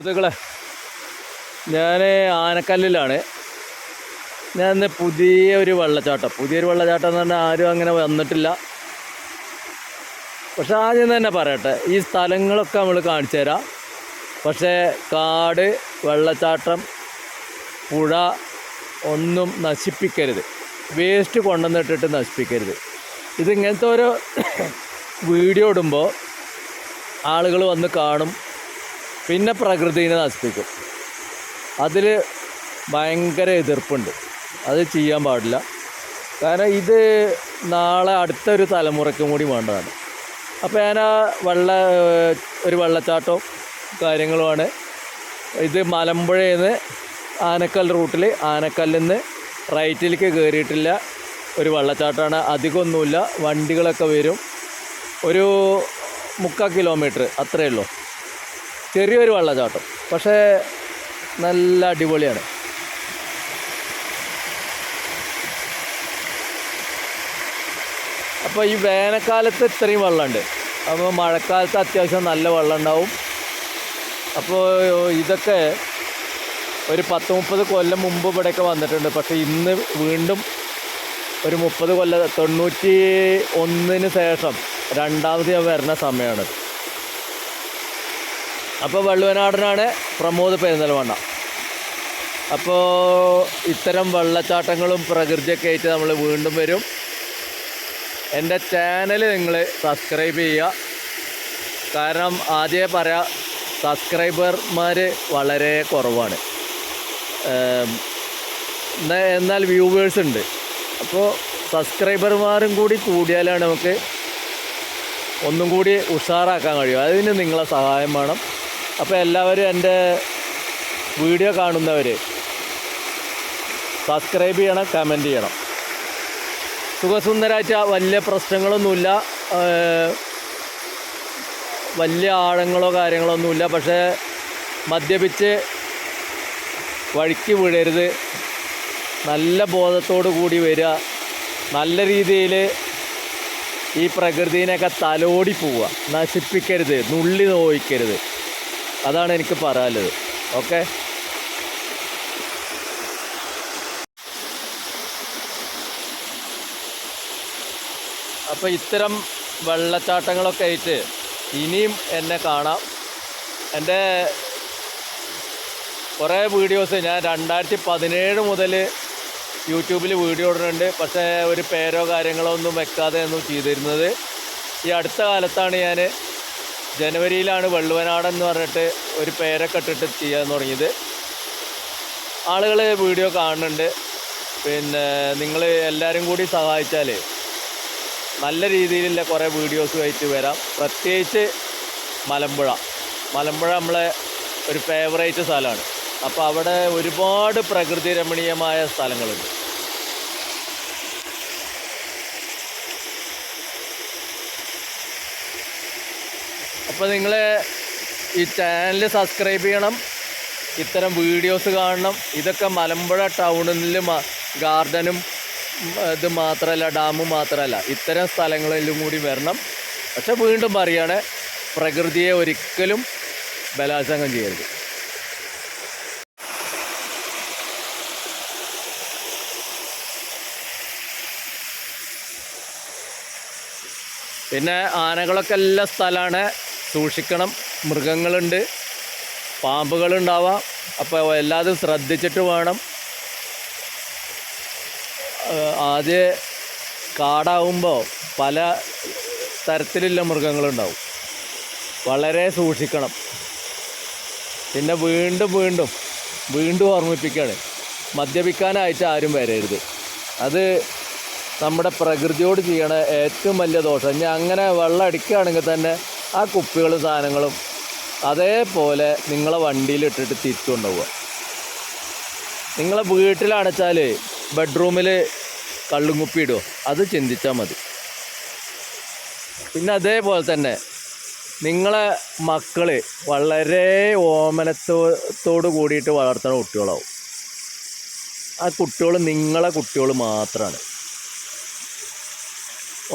സുഹൃത്തുക്കളെ, ഞാൻ ആനക്കല്ലിലാണ്. ഞാൻ ഇന്ന് പുതിയൊരു വെള്ളച്ചാട്ടം എന്ന് പറഞ്ഞാൽ ആരും അങ്ങനെ വന്നിട്ടില്ല. പക്ഷെ ആദ്യം തന്നെ പറയട്ടെ, ഈ സ്ഥലങ്ങളൊക്കെ നമ്മൾ കാണിച്ചു തരാം. പക്ഷേ കാട്, വെള്ളച്ചാട്ടം, പുഴ ഒന്നും നശിപ്പിക്കരുത്. വേസ്റ്റ് കൊണ്ടുവന്നിട്ടിട്ട് നശിപ്പിക്കരുത്. ഇതിങ്ങനത്തെ ഒരു വീഡിയോ ഇടുമ്പോൾ ആളുകൾ വന്ന് കാണും, പിന്നെ പ്രകൃതിനെ നശിപ്പിക്കും. അതിൽ ഭയങ്കര എതിർപ്പുണ്ട്. അത് ചെയ്യാൻ പാടില്ല. കാരണം ഇത് നാളെ അടുത്തൊരു തലമുറയ്ക്കും കൂടി വേണ്ടതാണ്. അപ്പോൾ ഞാൻ ഒരു വെള്ളച്ചാട്ടവും കാര്യങ്ങളുമാണ്. ഇത് മലമ്പുഴയിൽ നിന്ന് ആനക്കൽ റൂട്ടിൽ, ആനക്കല്ലിൽ നിന്ന് റൈറ്റിലേക്ക് കയറിയിട്ടില്ല ഒരു വെള്ളച്ചാട്ടമാണ്. അധികമൊന്നുമില്ല, വണ്ടികളൊക്കെ വരും. ഒരു 3/4 കിലോമീറ്റർ അത്രയേ ഉള്ളൂ. ചെറിയൊരു വെള്ളച്ചാട്ടം, പക്ഷേ നല്ല അടിപൊളിയാണ്. അപ്പോൾ ഈ വേനൽക്കാലത്ത് ഇത്രയും വെള്ളമുണ്ട്. അപ്പോൾ മഴക്കാലത്ത് അത്യാവശ്യം നല്ല വെള്ളം ഉണ്ടാവും. അപ്പോൾ ഇതൊക്കെ ഒരു 10-30 കൊല്ലം മുമ്പ് ഇവിടെയൊക്കെ വന്നിട്ടുണ്ട്. പക്ഷേ ഇന്ന് വീണ്ടും ഒരു 30 കൊല്ലം, 91 ശേഷം രണ്ടാമത് ഞാൻ വരുന്ന സമയമാണ്. അപ്പോൾ വള്ളുവനാടനാണ് പ്രമോദ് പെരിന്തൽമണ്ണ. അപ്പോൾ ഇത്തരം വെള്ളച്ചാട്ടങ്ങളും പ്രകൃതിയൊക്കെ ആയിട്ട് നമ്മൾ വീണ്ടും വരും. എൻ്റെ ചാനൽ നിങ്ങൾ സബ്സ്ക്രൈബ് ചെയ്യുക. കാരണം ആദ്യമേ പറയാം, സബ്സ്ക്രൈബർമാർ വളരെ കുറവാണ്, എന്നാൽ വ്യൂവേഴ്സ് ഉണ്ട്. അപ്പോൾ സബ്സ്ക്രൈബർമാരും കൂടി കൂടിയാലാണ് നമുക്ക് ഒന്നും കൂടി ഉഷാറാക്കാൻ കഴിയും. അതിന് നിങ്ങളെ സഹായം വേണം. അപ്പോൾ എല്ലാവരും എൻ്റെ വീഡിയോ കാണുന്നവർ സബ്സ്ക്രൈബ് ചെയ്യണം, കമൻറ്റ് ചെയ്യണം. സുഖസുന്ദരാച്ച, വലിയ പ്രശ്നങ്ങളൊന്നുമില്ല, വലിയ ആഴങ്ങളോ കാര്യങ്ങളൊന്നുമില്ല. പക്ഷേ മദ്യപിച്ച് വഴിക്ക് വീഴരുത്. നല്ല ബോധത്തോടു കൂടി വരിക. നല്ല രീതിയിൽ ഈ പ്രകൃതിനെയൊക്കെ തലോടി പോവുക. നശിപ്പിക്കരുത്, നുള്ളി നോവിക്കരുത്. അതാണ് എനിക്ക് പറയാനുള്ളത്. ഓക്കെ, അപ്പോൾ ഇത്തരം വെള്ളച്ചാട്ടങ്ങളൊക്കെ ആയിട്ട് ഇനിയും എന്നെ കാണാം. എൻ്റെ കുറേ വീഡിയോസ് ഞാൻ 2017 മുതൽ യൂട്യൂബിൽ വീഡിയോ ഇടുന്നുണ്ട്. പക്ഷേ ഒരു പേരോ കാര്യങ്ങളോ ഒന്നും വെക്കാതെ ഒന്നും ചെയ്തിരുന്നത്. ഈ അടുത്ത കാലത്താണ് ഞാൻ ജനുവരിയിലാണ് വള്ളുവനാടൻ എന്ന് പറഞ്ഞിട്ട് ഒരു പേരൊക്കെ ഇട്ടിട്ട് ചെയ്യാൻ തുടങ്ങിയത്. ആളുകൾ വീഡിയോ കാണുന്നുണ്ട്. പിന്നെ നിങ്ങൾ എല്ലാവരും കൂടി സഹായിച്ചാൽ നല്ല രീതിയിലുള്ള കുറേ വീഡിയോസുമായിട്ട് വരാം. പ്രത്യേകിച്ച് മലമ്പുഴ നമ്മളെ ഒരു ഫേവറേറ്റ് സ്ഥലമാണ്. അപ്പോൾ അവിടെ ഒരുപാട് പ്രകൃതി രമണീയമായ സ്ഥലങ്ങളുണ്ട്. അപ്പോൾ നിങ്ങൾ ഈ ചാനൽ സബ്സ്ക്രൈബ് ചെയ്യണം, ഇത്തരം വീഡിയോസ് കാണണം. ഇതൊക്കെ മലമ്പുഴ ടൗണിൽ ഗാർഡനും ഇത് മാത്രമല്ല, ഡാമും മാത്രമല്ല, ഇത്തരം സ്ഥലങ്ങളിലും കൂടി വരണം. പക്ഷെ വീണ്ടും പറയുകയാണ്, പ്രകൃതിയെ ഒരിക്കലും ബലാത്സംഗം ചെയ്യരുത്. പിന്നെ ആനകളൊക്കെ എല്ലാ സ്ഥലമാണ്, സൂക്ഷിക്കണം. മൃഗങ്ങളുണ്ട്, പാമ്പുകളുണ്ടാവാം. അപ്പോൾ എല്ലാതും ശ്രദ്ധിച്ചിട്ട് വേണം. ആദ്യം കാടാവുമ്പോൾ പല തരത്തിലുള്ള മൃഗങ്ങളുണ്ടാവും, വളരെ സൂക്ഷിക്കണം. പിന്നെ വീണ്ടും ഓർമ്മിപ്പിക്കുകയാണ്, മദ്യപിക്കാനായിട്ട് ആരും വരരുത്. അത് നമ്മുടെ പ്രകൃതിയോട് ചെയ്യണ ഏറ്റവും വലിയ ദോഷം. ഇനി അങ്ങനെ വെള്ളം അടിക്കുകയാണെങ്കിൽ തന്നെ ആ കുപ്പികളും സാധനങ്ങളും അതേപോലെ നിങ്ങളെ വണ്ടിയിലിട്ടിട്ട് തിരിച്ചു കൊണ്ടുപോവുക. നിങ്ങളെ വീട്ടിലടച്ചാൽ ബെഡ്റൂമിൽ കള്ളും കുപ്പി ഇടുമോ, അത് ചിന്തിച്ചാൽ മതി. പിന്നെ അതേപോലെ തന്നെ നിങ്ങളെ മക്കൾ വളരെ ഓമനത്തോട് കൂടിയിട്ട് വളർത്തുന്ന കുട്ടികളാവും. ആ കുട്ടികൾ നിങ്ങളെ കുട്ടികൾ മാത്രമാണ്.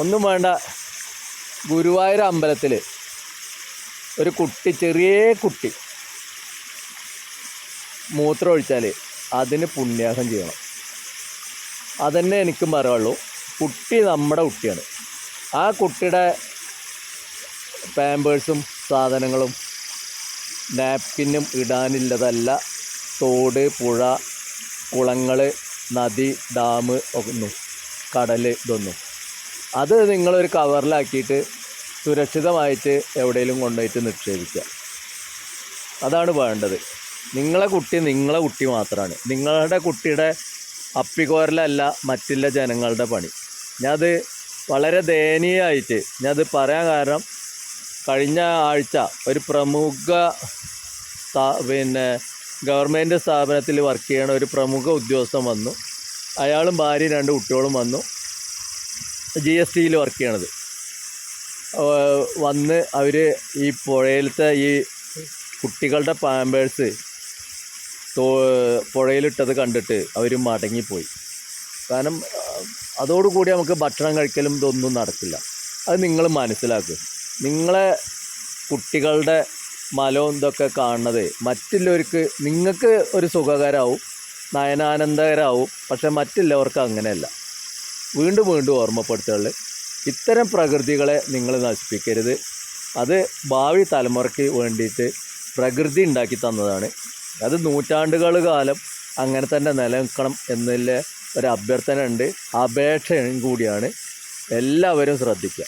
ഒന്നും വേണ്ട, ഗുരുവായൂർ അമ്പലത്തിൽ ഒരു കുട്ടി, ചെറിയ കുട്ടി, മൂത്രം ഒഴിച്ചാൽ അതിന് പുണ്യാഹം ചെയ്യണം. അതന്നെ എനിക്കും പറയുള്ളൂ. കുട്ടി നമ്മുടെ കുട്ടിയാണ്. ആ കുട്ടിയുടെ പാമ്പേഴ്സും സാധനങ്ങളും നാപ്കിനും ഇടാനുള്ളതല്ല തോട്, പുഴ, കുളങ്ങൾ, നദി, ഡാം ഒന്നും, കടൽ, ഇതൊന്നും. അത് നിങ്ങളൊരു കവറിലാക്കിയിട്ട് സുരക്ഷിതമായിട്ട് എവിടെയെങ്കിലും കൊണ്ടുപോയിട്ട് നിക്ഷേപിക്കുക. അതാണ് വേണ്ടത്. നിങ്ങളെ കുട്ടി മാത്രമാണ്. നിങ്ങളുടെ കുട്ടിയുടെ അപ്പിക്കോരലല്ല മറ്റുള്ള ജനങ്ങളുടെ പണി. ഞാനത് വളരെ ദയനീയമായിട്ട് ഞാനത് പറയാൻ കാരണം, കഴിഞ്ഞ ആഴ്ച ഒരു പ്രമുഖ ഗവൺമെൻറ് സ്ഥാപനത്തിൽ വർക്ക് ചെയ്യണ ഒരു പ്രമുഖ ഉദ്യോഗസ്ഥൻ വന്നു. അയാളും ഭാര്യയും 2 കുട്ടികളും വന്നു. GSTയിൽ വർക്ക് ചെയ്യണത് വന്ന് അവർ ഈ പുഴയിലത്തെ ഈ കുട്ടികളുടെ പാമ്പേഴ്സ് പുഴയിലിട്ടത് കണ്ടിട്ട് അവർ മടങ്ങിപ്പോയി. കാരണം അതോടുകൂടി നമുക്ക് ഭക്ഷണം കഴിക്കലും ഇതൊന്നും നടക്കില്ല. അത് നിങ്ങൾ മനസ്സിലാക്കുക. നിങ്ങളെ കുട്ടികളുടെ മലവും ഇതൊക്കെ കാണുന്നത് മറ്റുള്ളവർക്ക്, നിങ്ങൾക്ക് ഒരു സുഖകരമാവും, നയനാനന്ദകരമാവും. പക്ഷെ മറ്റുള്ളവർക്ക് അങ്ങനെയല്ല. വീണ്ടും വീണ്ടും ഓർമ്മപ്പെടുത്തുകയുള്ളു, ഇത്തരം പ്രകൃതികളെ നിങ്ങൾ നശിപ്പിക്കരുത്. അത് ഭാവി തലമുറയ്ക്ക് വേണ്ടിയിട്ട് പ്രകൃതി ഉണ്ടാക്കി തന്നതാണ്. അത് നൂറ്റാണ്ടുകൾ കാലം അങ്ങനെ തന്നെ നിലനിൽക്കണം എന്നുള്ള ഒരു അഭ്യർത്ഥന ഉണ്ട്, അപേക്ഷയും കൂടിയാണ്. എല്ലാവരും ശ്രദ്ധിക്കുക.